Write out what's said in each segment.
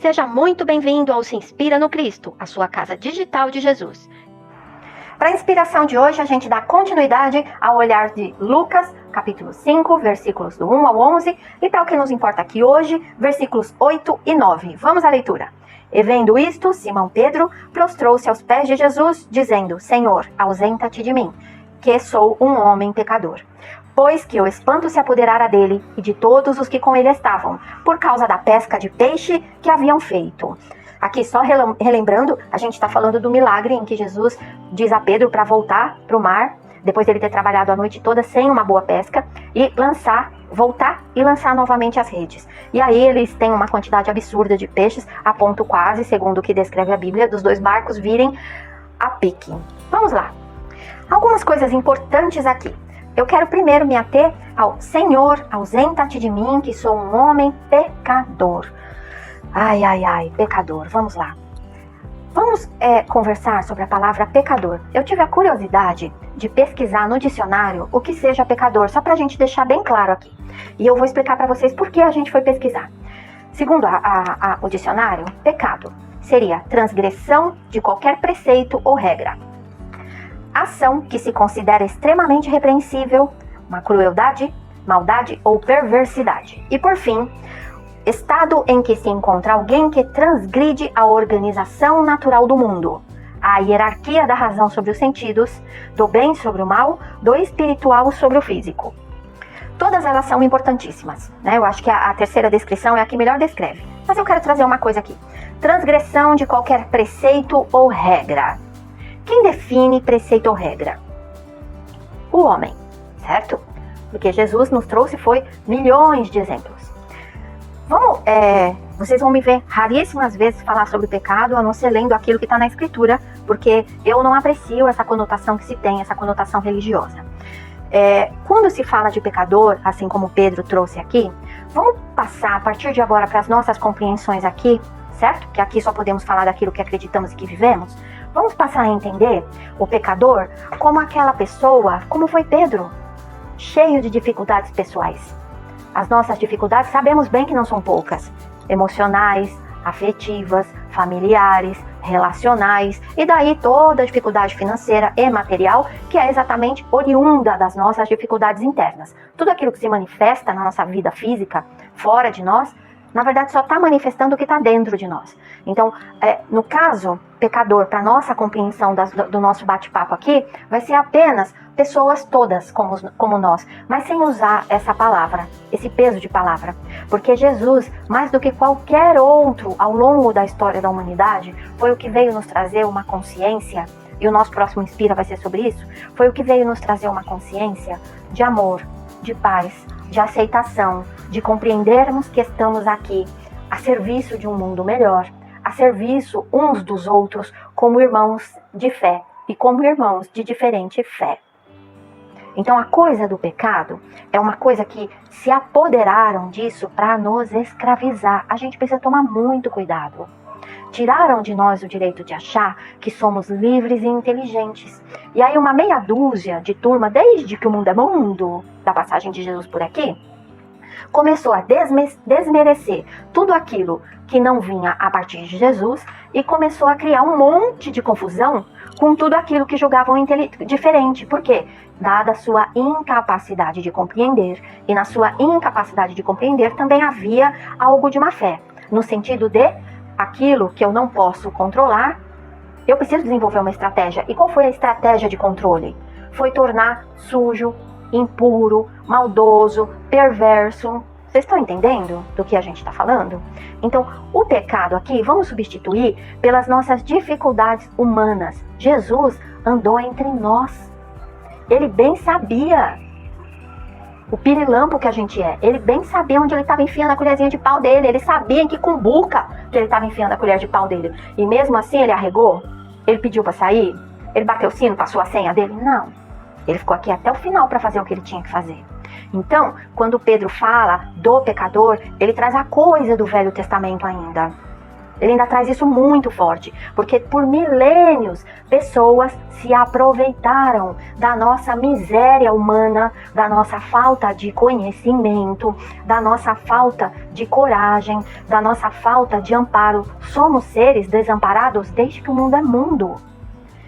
Seja muito bem-vindo ao Se Inspira no Cristo, a sua casa digital de Jesus. Para a inspiração de hoje, a gente dá continuidade ao olhar de Lucas, capítulo 5, versículos do 1 ao 11, e para o que nos importa aqui hoje, versículos 8 e 9. Vamos à leitura. E vendo isto, Simão Pedro prostrou-se aos pés de Jesus, dizendo: Senhor, ausenta-te de mim, que sou um homem pecador. Pois que o espanto se apoderara dele e de todos os que com ele estavam, por causa da pesca de peixe que haviam feito. Aqui, só relembrando, a gente está falando do milagre em que Jesus diz a Pedro para voltar para o mar, depois dele ter trabalhado a noite toda sem uma boa pesca, e voltar e lançar novamente as redes. E aí eles têm uma quantidade absurda de peixes, a ponto quase, segundo o que descreve a Bíblia, dos dois barcos virem a pique. Vamos lá. Algumas coisas importantes aqui. Eu quero primeiro me ater ao Senhor, ausenta-te de mim, que sou um homem pecador. Ai, pecador. Vamos lá. Vamos conversar sobre a palavra pecador. Eu tive a curiosidade de pesquisar no dicionário o que seja pecador, só para a gente deixar bem claro aqui. E eu vou explicar para vocês por que a gente foi pesquisar. Segundo o dicionário, pecado seria transgressão de qualquer preceito ou regra. Ação que se considera extremamente repreensível, uma crueldade, maldade ou perversidade. E por fim, estado em que se encontra alguém que transgride a organização natural do mundo, a hierarquia da razão sobre os sentidos, do bem sobre o mal, do espiritual sobre o físico. Todas elas são importantíssimas, né? Eu acho que a terceira descrição é a que melhor descreve. Mas eu quero trazer uma coisa aqui. Transgressão de qualquer preceito ou regra. Quem define preceito ou regra? O homem, certo? Porque Jesus nos trouxe milhões de exemplos. Vocês vão me ver raríssimas vezes falar sobre pecado, a não ser lendo aquilo que está na Escritura, porque eu não aprecio essa conotação que se tem, essa conotação religiosa. Quando se fala de pecador, assim como Pedro trouxe aqui, vamos passar a partir de agora para as nossas compreensões aqui, certo? Que aqui só podemos falar daquilo que acreditamos e que vivemos. Vamos passar a entender o pecador como aquela pessoa, como foi Pedro, cheio de dificuldades pessoais. As nossas dificuldades sabemos bem que não são poucas. Emocionais, afetivas, familiares, relacionais, e daí toda a dificuldade financeira e material, que é exatamente oriunda das nossas dificuldades internas. Tudo aquilo que se manifesta na nossa vida física, fora de nós, na verdade só está manifestando o que está dentro de nós. Então, no caso, pecador, para nossa compreensão do nosso bate-papo aqui, vai ser apenas pessoas todas como nós, mas sem usar essa palavra, esse peso de palavra. Porque Jesus, mais do que qualquer outro ao longo da história da humanidade, foi o que veio nos trazer uma consciência, e o nosso próximo Inspira vai ser sobre isso, foi o que veio nos trazer uma consciência de amor, de paz, de aceitação, de compreendermos que estamos aqui a serviço de um mundo melhor, a serviço uns dos outros como irmãos de fé e como irmãos de diferente fé. Então a coisa do pecado é uma coisa que se apoderaram disso para nos escravizar. A gente precisa tomar muito cuidado. Tiraram de nós o direito de achar que somos livres e inteligentes. E aí uma meia dúzia de turma, desde que o mundo é mundo, da passagem de Jesus por aqui, começou a desmerecer tudo aquilo que não vinha a partir de Jesus e começou a criar um monte de confusão com tudo aquilo que julgavam diferente. Por quê? Dada a sua incapacidade de compreender, e na sua incapacidade de compreender também havia algo de má fé, no sentido de aquilo que eu não posso controlar, eu preciso desenvolver uma estratégia. E qual foi a estratégia de controle? Foi tornar sujo, impuro, maldoso, perverso. Vocês estão entendendo do que a gente está falando? Então, o pecado aqui, vamos substituir pelas nossas dificuldades humanas. Jesus andou entre nós. Ele bem sabia o pirilampo que a gente é. Ele bem sabia onde ele estava enfiando a colherzinha de pau dele. Ele sabia em que cumbuca que ele estava enfiando a colher de pau dele. E mesmo assim ele arregou? Ele pediu para sair? Ele bateu o sino, passou a senha dele? Não. Ele ficou aqui até o final para fazer o que ele tinha que fazer. Então, quando Pedro fala do pecador, ele traz a coisa do Velho Testamento ainda. Ele ainda traz isso muito forte, porque por milênios pessoas se aproveitaram da nossa miséria humana, da nossa falta de conhecimento, da nossa falta de coragem, da nossa falta de amparo. Somos seres desamparados desde que o mundo é mundo.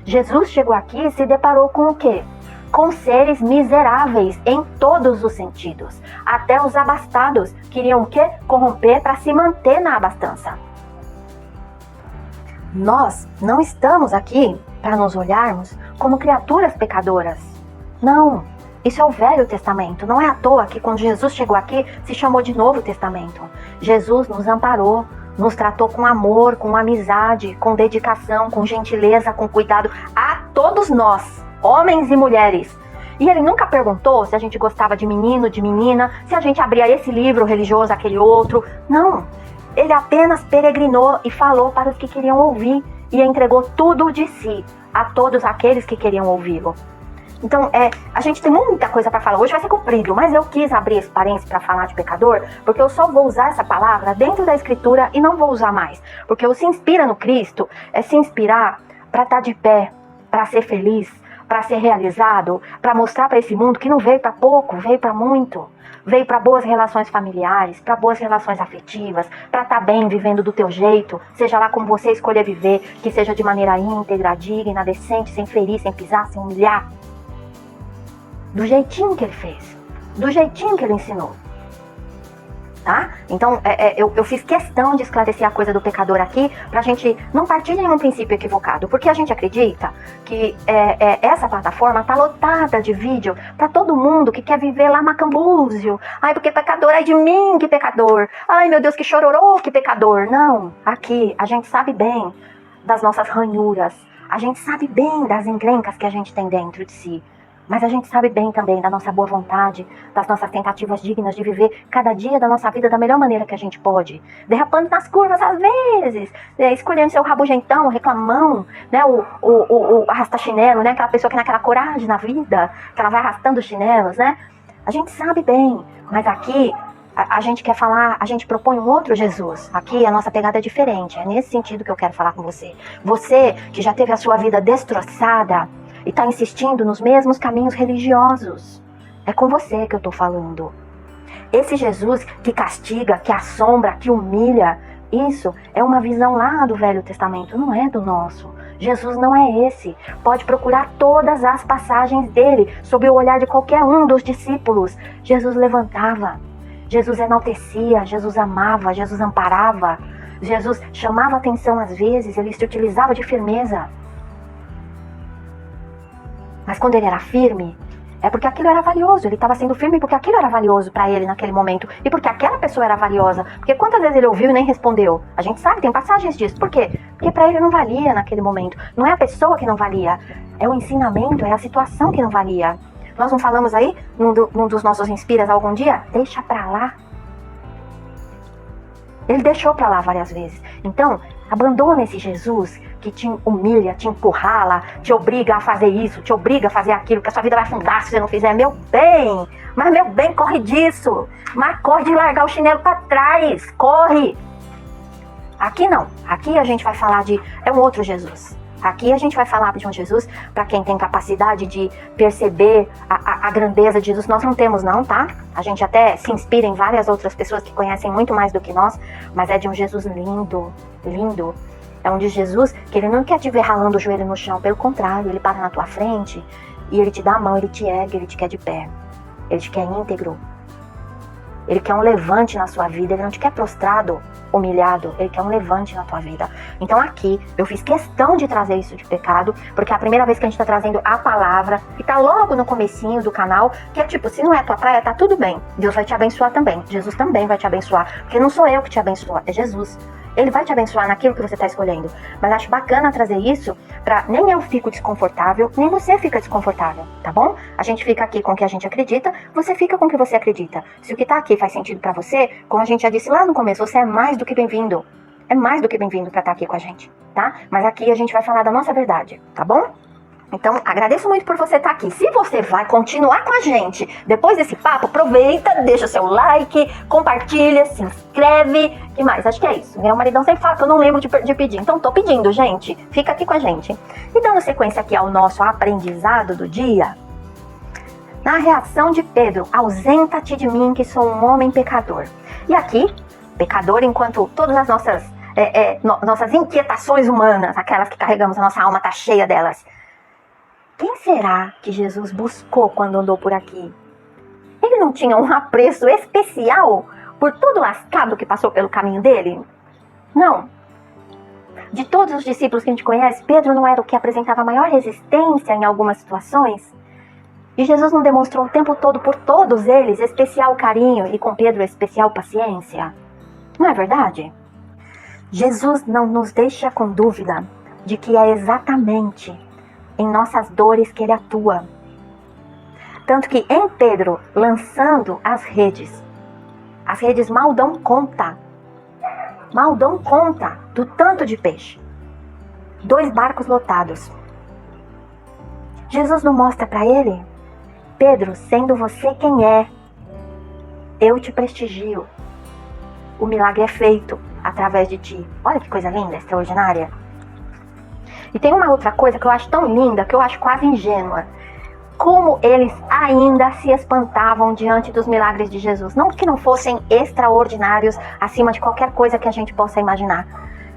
Jesus chegou aqui e se deparou com o quê? Com seres miseráveis em todos os sentidos. Até os abastados queriam o quê? Corromper para se manter na abastança. Nós não estamos aqui para nos olharmos como criaturas pecadoras. Não, isso é o Velho Testamento. Não é à toa que quando Jesus chegou aqui, se chamou de Novo Testamento. Jesus nos amparou, nos tratou com amor, com amizade, com dedicação, com gentileza, com cuidado a todos nós, homens e mulheres. E ele nunca perguntou se a gente gostava de menino, de menina, se a gente abria esse livro religioso, aquele outro. Não. Ele apenas peregrinou e falou para os que queriam ouvir e entregou tudo de si a todos aqueles que queriam ouvi-lo. Então, a gente tem muita coisa para falar. Hoje vai ser comprido, mas eu quis abrir esse parênteses para falar de pecador, porque eu só vou usar essa palavra dentro da Escritura e não vou usar mais. Porque o se inspira no Cristo é se inspirar para estar de pé, para ser feliz, para ser realizado, para mostrar para esse mundo que não veio para pouco, veio para muito. Veio para boas relações familiares, para boas relações afetivas, para estar bem vivendo do teu jeito, seja lá como você escolher viver, que seja de maneira íntegra, digna, decente, sem ferir, sem pisar, sem humilhar. Do jeitinho que ele fez, do jeitinho que ele ensinou. Tá? Então, eu fiz questão de esclarecer a coisa do pecador aqui, pra gente não partir de nenhum princípio equivocado, porque a gente acredita que essa plataforma tá lotada de vídeo pra todo mundo que quer viver lá macambúzio. Ai, porque pecador, ai de mim, que pecador. Ai, meu Deus, que chororô, que pecador. Não, aqui a gente sabe bem das nossas ranhuras, a gente sabe bem das encrencas que a gente tem dentro de si. Mas a gente sabe bem também da nossa boa vontade, das nossas tentativas dignas de viver cada dia da nossa vida da melhor maneira que a gente pode. Derrapando nas curvas às vezes, escolhendo seu rabugentão, reclamão, né, o arrasta-chinelo, né, aquela pessoa que naquela coragem na vida, que ela vai arrastando os chinelos, né. A gente sabe bem, mas aqui a gente quer falar, a gente propõe um outro Jesus. Aqui a nossa pegada é diferente, é nesse sentido que eu quero falar com você. Você que já teve a sua vida destroçada, e está insistindo nos mesmos caminhos religiosos. É com você que eu estou falando. Esse Jesus que castiga, que assombra, que humilha, isso é uma visão lá do Velho Testamento, não é do nosso. Jesus não é esse. Pode procurar todas as passagens dele, sob o olhar de qualquer um dos discípulos. Jesus levantava, Jesus enaltecia, Jesus amava, Jesus amparava, Jesus chamava atenção às vezes, ele se utilizava de firmeza. Mas quando ele era firme, é porque aquilo era valioso. Ele estava sendo firme porque aquilo era valioso para ele naquele momento. E porque aquela pessoa era valiosa. Porque quantas vezes ele ouviu e nem respondeu? A gente sabe, tem passagens disso. Por quê? Porque para ele não valia naquele momento. Não é a pessoa que não valia. É o ensinamento, é a situação que não valia. Nós não falamos aí, num dos nossos inspiras algum dia? Deixa pra lá. Ele deixou pra lá várias vezes. Então, abandona esse Jesus que te humilha, te encurrala, te obriga a fazer isso, te obriga a fazer aquilo, que a sua vida vai afundar se você não fizer. Meu bem, mas meu bem, corre disso. Mas corre de largar o chinelo pra trás, corre. Aqui não, aqui a gente vai falar é um outro Jesus. Aqui a gente vai falar de um Jesus para quem tem capacidade de perceber a grandeza de Jesus. Nós não temos não, tá? A gente até se inspira em várias outras pessoas que conhecem muito mais do que nós, mas é de um Jesus lindo, lindo. É um de Jesus que ele não quer te ver ralando o joelho no chão, pelo contrário, ele para na tua frente e ele te dá a mão, ele te ergue, ele te quer de pé. Ele te quer íntegro. Ele quer um levante na sua vida, ele não te quer prostrado, humilhado, ele quer um levante na tua vida. Então aqui, eu fiz questão de trazer isso de pecado, porque é a primeira vez que a gente tá trazendo a palavra, e tá logo no comecinho do canal, que é tipo, se não é tua praia, tá tudo bem. Deus vai te abençoar também, Jesus também vai te abençoar, porque não sou eu que te abençoa, é Jesus. Ele vai te abençoar naquilo que você está escolhendo. Mas acho bacana trazer isso pra nem eu fico desconfortável, nem você fica desconfortável, tá bom? A gente fica aqui com o que a gente acredita, você fica com o que você acredita. Se o que tá aqui faz sentido pra você, como a gente já disse lá no começo, você é mais do que bem-vindo. É mais do que bem-vindo pra estar aqui com a gente, tá? Mas aqui a gente vai falar da nossa verdade, tá bom? Então, agradeço muito por você estar aqui. Se você vai continuar com a gente depois desse papo, aproveita, deixa seu like, compartilha, se inscreve. Que mais? Acho que é isso. Meu maridão sempre fala que eu não lembro de pedir. Então, tô pedindo, gente. Fica aqui com a gente. E dando sequência aqui ao nosso aprendizado do dia. Na reação de Pedro, ausenta-te de mim que sou um homem pecador. E aqui, pecador enquanto todas as nossas inquietações humanas, aquelas que carregamos, a nossa alma está cheia delas. Quem será que Jesus buscou quando andou por aqui? Ele não tinha um apreço especial por todo lascado que passou pelo caminho dele? Não. De todos os discípulos que a gente conhece, Pedro não era o que apresentava maior resistência em algumas situações? E Jesus não demonstrou o tempo todo por todos eles especial carinho e com Pedro especial paciência? Não é verdade? Jesus não nos deixa com dúvida de que é exatamente em nossas dores que ele atua. Tanto que em Pedro, lançando as redes mal dão conta do tanto de peixe. 2 barcos lotados. Jesus não mostra para ele: Pedro, sendo você quem é, eu te prestigio. O milagre é feito através de ti. Olha que coisa linda, extraordinária. E tem uma outra coisa que eu acho tão linda, que eu acho quase ingênua. Como eles ainda se espantavam diante dos milagres de Jesus. Não que não fossem extraordinários, acima de qualquer coisa que a gente possa imaginar.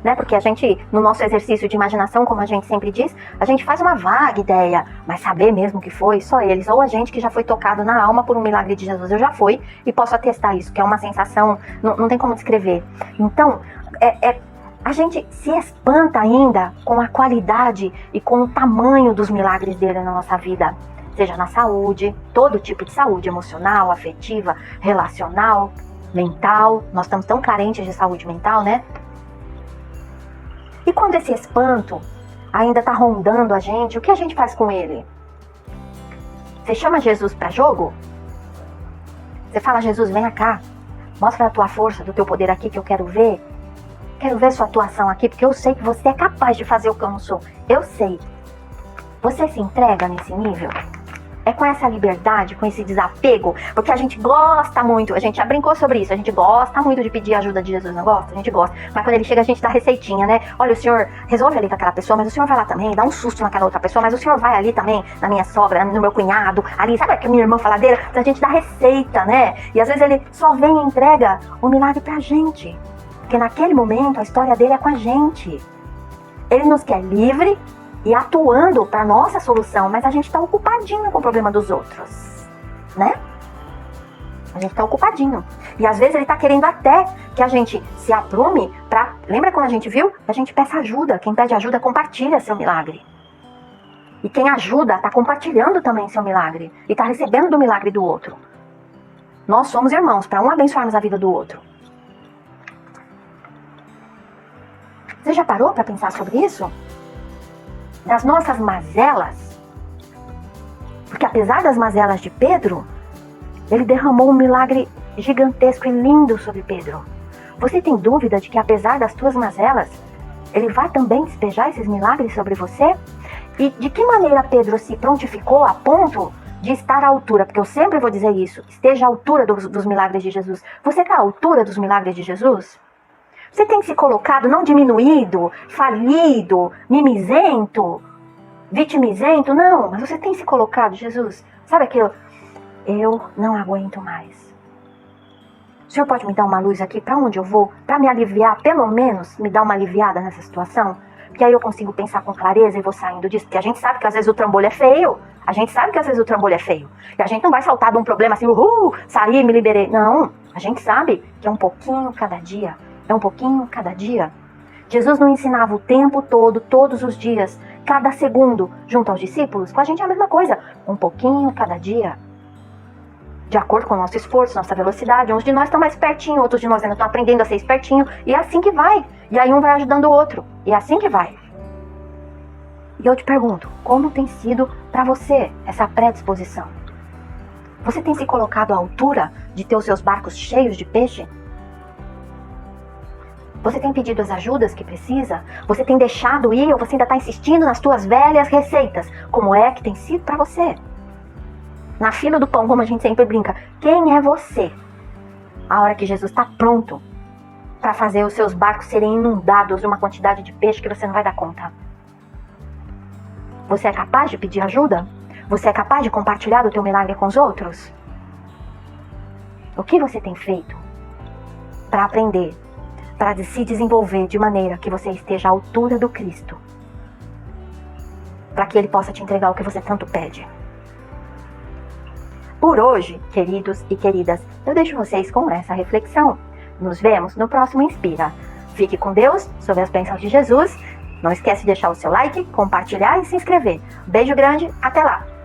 Né? Porque a gente, no nosso exercício de imaginação, como a gente sempre diz, a gente faz uma vaga ideia. Mas saber mesmo que foi, só eles. Ou a gente que já foi tocado na alma por um milagre de Jesus. Eu já fui e posso atestar isso, que é uma sensação, não tem como descrever. Então, a gente se espanta ainda com a qualidade e com o tamanho dos milagres dele na nossa vida. Seja na saúde, todo tipo de saúde, emocional, afetiva, relacional, mental. Nós estamos tão carentes de saúde mental, né? E quando esse espanto ainda está rondando a gente, o que a gente faz com ele? Você chama Jesus para jogo? Você fala: Jesus, vem cá, mostra a tua força, do teu poder aqui que eu quero ver. Quero ver sua atuação aqui, porque eu sei que você é capaz de fazer o que eu não sou. Eu sei. Você se entrega nesse nível? É com essa liberdade, com esse desapego, porque a gente gosta muito, a gente já brincou sobre isso, a gente gosta muito de pedir ajuda de Jesus, não gosta? A gente gosta, mas quando ele chega a gente dá receitinha, né? Olha, o senhor resolve ali com aquela pessoa, mas o senhor vai lá também, dá um susto naquela outra pessoa, mas o senhor vai ali também, na minha sogra, no meu cunhado, ali, sabe que minha irmã faladeira? Então a gente dá receita, né? E às vezes ele só vem e entrega o milagre pra gente, porque naquele momento a história dele é com a gente. Ele nos quer livre e atuando para nossa solução, mas a gente está ocupadinho com o problema dos outros, né? A gente está ocupadinho. E às vezes ele está querendo até que a gente se aprume para... Lembra quando a gente viu? A gente peça ajuda. Quem pede ajuda compartilha seu milagre. E quem ajuda está compartilhando também seu milagre. E está recebendo do milagre do outro. Nós somos irmãos, para um abençoarmos a vida do outro. Você já parou para pensar sobre isso? Das nossas mazelas? Porque apesar das mazelas de Pedro, ele derramou um milagre gigantesco e lindo sobre Pedro. Você tem dúvida de que apesar das tuas mazelas, ele vai também despejar esses milagres sobre você? E de que maneira Pedro se prontificou a ponto de estar à altura? Porque eu sempre vou dizer isso, esteja à altura dos milagres de Jesus. Você está à altura dos milagres de Jesus? Você tem se colocado não diminuído, falido, mimizento, vitimizento? Não, mas você tem se colocado: Jesus, sabe aquilo? Eu não aguento mais. O senhor pode me dar uma luz aqui para onde eu vou? Para me aliviar, pelo menos me dar uma aliviada nessa situação? Porque aí eu consigo pensar com clareza e vou saindo disso. Porque a gente sabe que às vezes o trambolho é feio. A gente sabe que às vezes o trambolho é feio. E a gente não vai saltar de um problema assim, saí, me liberei. Não, a gente sabe que é um pouquinho cada dia. É um pouquinho cada dia. Jesus não ensinava o tempo todo, todos os dias, cada segundo, junto aos discípulos? Com a gente é a mesma coisa. Um pouquinho cada dia. De acordo com o nosso esforço, nossa velocidade. Uns de nós estão mais pertinho, outros de nós ainda estão aprendendo a ser espertinho. E é assim que vai. E aí um vai ajudando o outro. E é assim que vai. E eu te pergunto, como tem sido para você essa predisposição? Você tem se colocado à altura de ter os seus barcos cheios de peixe? Você tem pedido as ajudas que precisa? Você tem deixado ir ou você ainda está insistindo nas tuas velhas receitas? Como é que tem sido para você? Na fila do pão, como a gente sempre brinca, quem é você? A hora que Jesus está pronto para fazer os seus barcos serem inundados de uma quantidade de peixe que você não vai dar conta. Você é capaz de pedir ajuda? Você é capaz de compartilhar o teu milagre com os outros? O que você tem feito para aprender, para se desenvolver de maneira que você esteja à altura do Cristo? Para que Ele possa te entregar o que você tanto pede. Por hoje, queridos e queridas, eu deixo vocês com essa reflexão. Nos vemos no próximo Inspira. Fique com Deus, sob as bênçãos de Jesus. Não esquece de deixar o seu like, compartilhar e se inscrever. Beijo grande, até lá!